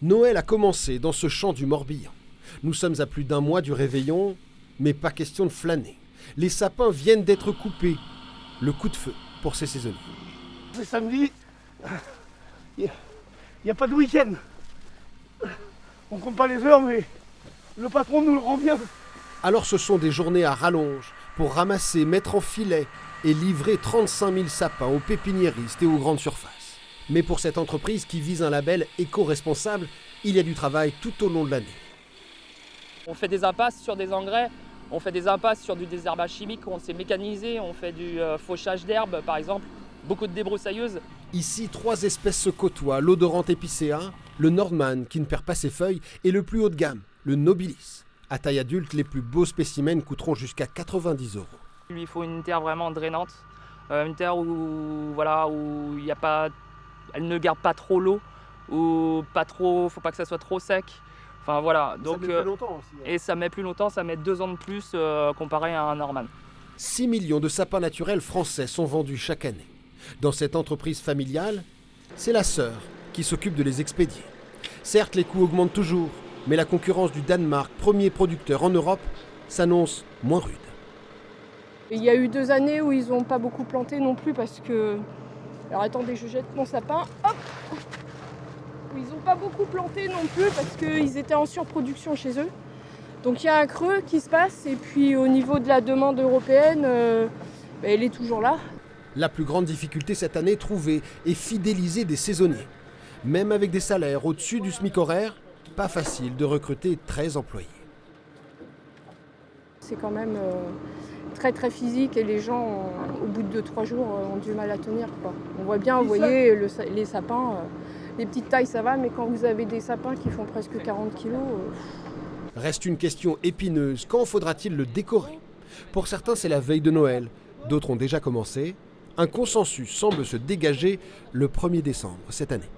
Noël a commencé dans ce champ du Morbihan. Nous sommes à plus d'un mois du réveillon, mais pas question de flâner. Les sapins viennent d'être coupés. Le coup de feu pour ces saisonniers. C'est samedi, il n'y a pas de week-end. On compte pas les heures, mais le patron nous le rend bien. Alors ce sont des journées à rallonge pour ramasser, mettre en filet et livrer 35 000 sapins aux pépiniéristes et aux grandes surfaces. Mais pour cette entreprise qui vise un label éco-responsable, il y a du travail tout au long de l'année. On fait des impasses sur des engrais, on fait des impasses sur du désherbage chimique, on s'est mécanisé, on fait du fauchage d'herbes par exemple, beaucoup de débroussailleuses. Ici, 3 espèces se côtoient, l'odorant épicéa, le Nordman qui ne perd pas ses feuilles et le plus haut de gamme, le Nobilis. À taille adulte, les plus beaux spécimens coûteront jusqu'à 90 €. Il lui faut une terre vraiment drainante, une terre où il y a pas, elle ne garde pas trop l'eau, ou pas trop, faut pas que ça soit trop sec. Enfin voilà, donc, ça met plus longtemps aussi. Et ça met plus longtemps, ça met 2 ans de plus comparé à un Norman. 6 millions de sapins naturels français sont vendus chaque année. Dans cette entreprise familiale, c'est la sœur qui s'occupe de les expédier. Certes, les coûts augmentent toujours, mais la concurrence du Danemark, premier producteur en Europe, s'annonce moins rude. Il y a eu 2 années où ils n'ont pas beaucoup planté non plus parce que... Alors attendez, je jette mon sapin. Hop ! Ils n'ont pas beaucoup planté non plus parce qu'ils étaient en surproduction chez eux. Donc il y a un creux qui se passe et puis au niveau de la demande européenne, elle est toujours là. La plus grande difficulté cette année, trouver et fidéliser des saisonniers. Même avec des salaires au-dessus du SMIC horaire, pas facile de recruter 13 employés. C'est quand même très très physique et les gens, au bout de 2-3 jours, ont du mal à tenir, quoi. On voit bien, vous voyez, les sapins, les petites tailles ça va, mais quand vous avez des sapins qui font presque 40 kilos... Reste une question épineuse, quand faudra-t-il le décorer ? Pour certains, c'est la veille de Noël, d'autres ont déjà commencé. Un consensus semble se dégager le 1er décembre cette année.